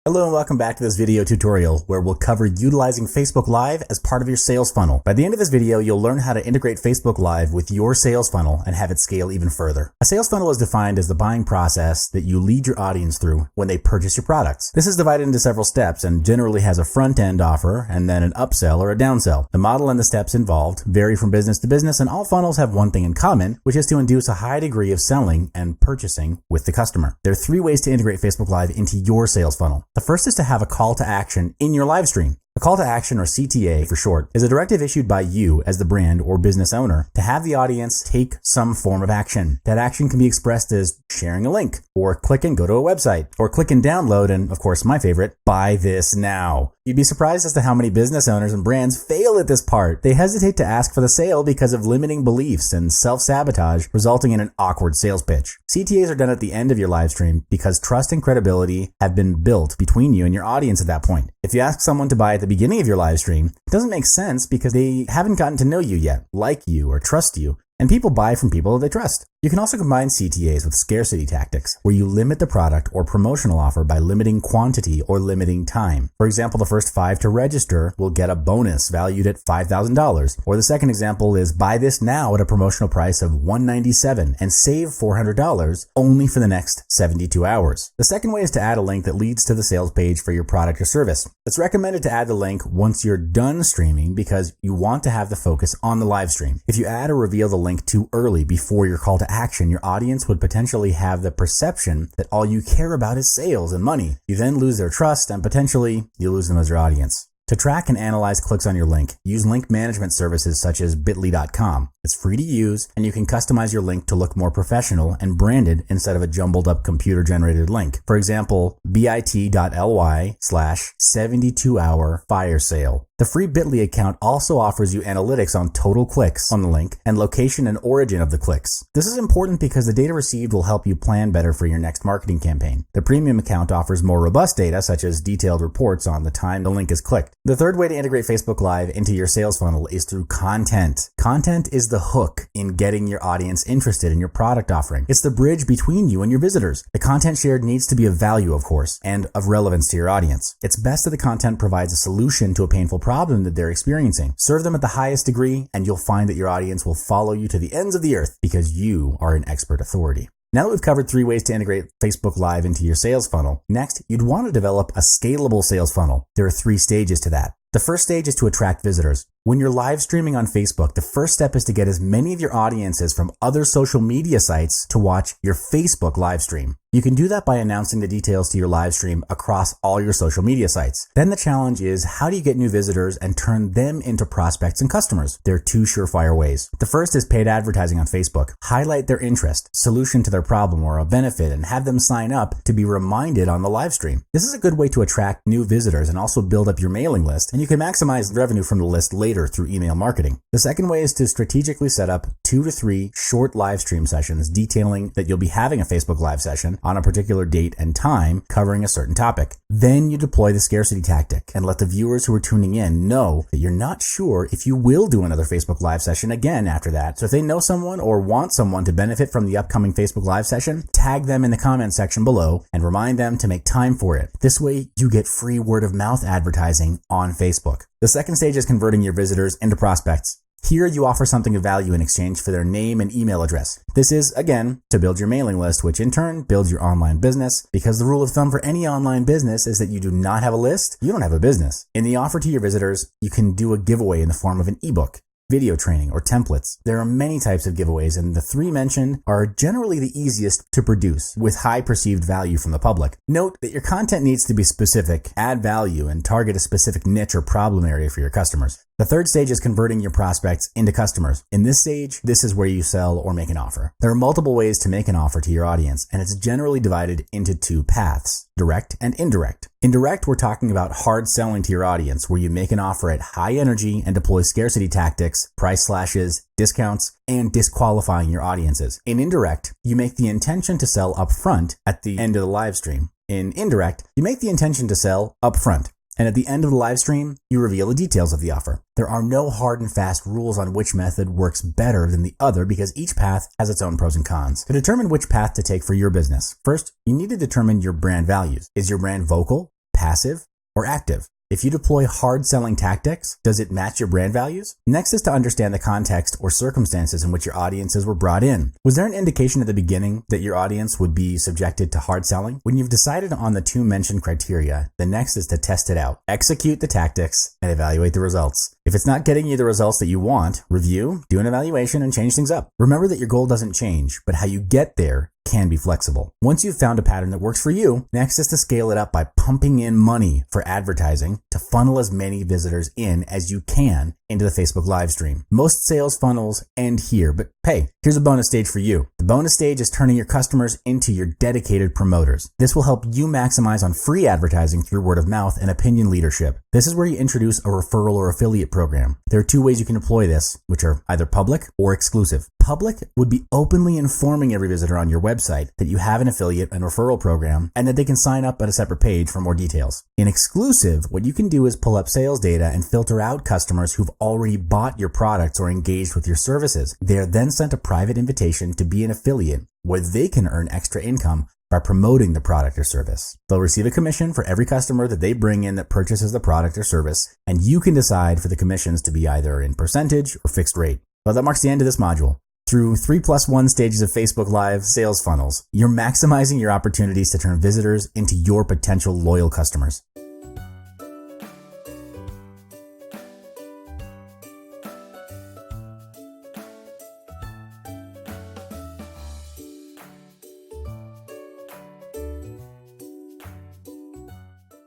Hello and welcome back to this video tutorial where we'll cover utilizing Facebook Live as part of your sales funnel. By the end of this video, you'll learn how to integrate Facebook Live with your sales funnel and have it scale even further. A sales funnel is defined as the buying process that you lead your audience through when they purchase your products. This is divided into several steps and generally has a front-end offer and then an upsell or a downsell. The model and the steps involved vary from business to business, and all funnels have one thing in common, which is to induce a high degree of selling and purchasing with the customer. There are three ways to integrate Facebook Live into your sales funnel. The first is to have a call to action in your live stream. A call to action, or CTA for short, is a directive issued by you as the brand or business owner to have the audience take some form of action. That action can be expressed as sharing a link, or click and go to a website, or click and download, and of course my favorite, buy this now. You'd be surprised as to how many business owners and brands fail at this part. They hesitate to ask for the sale because of limiting beliefs and self-sabotage, resulting in an awkward sales pitch. CTAs are done at the end of your live stream because trust and credibility have been built between you and your audience at that point. If you ask someone to buy at the beginning of your live stream, it doesn't make sense because they haven't gotten to know you yet, like you, or trust you. And people buy from people they trust. You can also combine CTAs with scarcity tactics, where you limit the product or promotional offer by limiting quantity or limiting time. For example, the first 5 to register will get a bonus valued at $5,000. Or the second example is buy this now at a promotional price of $197 and save $400 only for the next 72 hours. The second way is to add a link that leads to the sales page for your product or service. It's recommended to add the link once you're done streaming because you want to have the focus on the live stream. If you add or reveal the link too early before your call to action, your audience would potentially have the perception that all you care about is sales and money. You then lose their trust and potentially you lose them as your audience. To track and analyze clicks on your link, use link management services such as bit.ly.com. It's free to use, and you can customize your link to look more professional and branded instead of a jumbled up computer generated link. For example, bit.ly/72-hour fire sale. The free Bit.ly account also offers you analytics on total clicks on the link and location and origin of the clicks. This is important because the data received will help you plan better for your next marketing campaign. The premium account offers more robust data, such as detailed reports on the time the link is clicked. The third way to integrate Facebook Live into your sales funnel is through content. Content is the hook in getting your audience interested in your product offering. It's the bridge between you and your visitors. The content shared needs to be of value, of course, and of relevance to your audience. It's best that the content provides a solution to a painful problem that they're experiencing. Serve them at the highest degree, and you'll find that your audience will follow you to the ends of the earth because you are an expert authority. Now that we've covered 3 ways to integrate Facebook Live into your sales funnel, next, you'd want to develop a scalable sales funnel. There are 3 stages to that. The first stage is to attract visitors. When you're live streaming on Facebook, the first step is to get as many of your audiences from other social media sites to watch your Facebook live stream. You can do that by announcing the details to your live stream across all your social media sites. Then the challenge is, how do you get new visitors and turn them into prospects and customers? There are 2 surefire ways. The first is paid advertising on Facebook. Highlight their interest, solution to their problem, or a benefit, and have them sign up to be reminded on the live stream. This is a good way to attract new visitors and also build up your mailing list, and you can maximize revenue from the list later through email marketing. The second way is to strategically set up 2 to 3 short live stream sessions detailing that you'll be having a Facebook Live session on a particular date and time covering a certain topic. Then you deploy the scarcity tactic and let the viewers who are tuning in know that you're not sure if you will do another Facebook Live session again after that. So if they know someone or want someone to benefit from the upcoming Facebook Live session, tag them in the comment section below and remind them to make time for it. This way you get free word of mouth advertising on Facebook. The second stage is converting your visitors into prospects. Here you offer something of value in exchange for their name and email address. This is, again, to build your mailing list, which in turn builds your online business, because the rule of thumb for any online business is that you do not have a list, you don't have a business. In the offer to your visitors, you can do a giveaway in the form of an ebook, video training, or templates. There are many types of giveaways, and the 3 mentioned are generally the easiest to produce with high perceived value from the public. Note that your content needs to be specific, add value, and target a specific niche or problem area for your customers. The third stage is converting your prospects into customers. In this stage, this is where you sell or make an offer. There are multiple ways to make an offer to your audience, and it's generally divided into 2 paths, direct and indirect. Indirect, we're talking about hard selling to your audience, where you make an offer at high energy and deploy scarcity tactics, price slashes, discounts, and disqualifying your audiences. In indirect, you make the intention to sell upfront at the end of the live stream. In indirect, you make the intention to sell upfront. And at the end of the live stream, you reveal the details of the offer. There are no hard and fast rules on which method works better than the other because each path has its own pros and cons. To determine which path to take for your business, first, you need to determine your brand values. Is your brand vocal, passive or active? If you deploy hard selling tactics, does it match your brand values? Next is to understand the context or circumstances in which your audiences were brought in. Was there an indication at the beginning that your audience would be subjected to hard selling? When you've decided on the two mentioned criteria, the next is to test it out. Execute the tactics and evaluate the results. If it's not getting you the results that you want, review, do an evaluation, and change things up. Remember that your goal doesn't change, but how you get there can be flexible. Once you've found a pattern that works for you, next is to scale it up by pumping in money for advertising to funnel as many visitors in as you can into the Facebook live stream. Most sales funnels end here, but hey, here's a bonus stage for you. The bonus stage is turning your customers into your dedicated promoters. This will help you maximize on free advertising through word of mouth and opinion leadership. This is where you introduce a referral or affiliate program. There are two ways you can deploy this, which are either public or exclusive. Public would be openly informing every visitor on your website that you have an affiliate and referral program and that they can sign up at a separate page for more details. In exclusive, what you can do is pull up sales data and filter out customers who've already bought your products or engaged with your services. They are then sent a private invitation to be an affiliate where they can earn extra income by promoting the product or service. They'll receive a commission for every customer that they bring in that purchases the product or service, and you can decide for the commissions to be either in percentage or fixed rate. Well, that marks the end of this module. Through 3+1 stages of Facebook Live sales funnels, you're maximizing your opportunities to turn visitors into your potential loyal customers.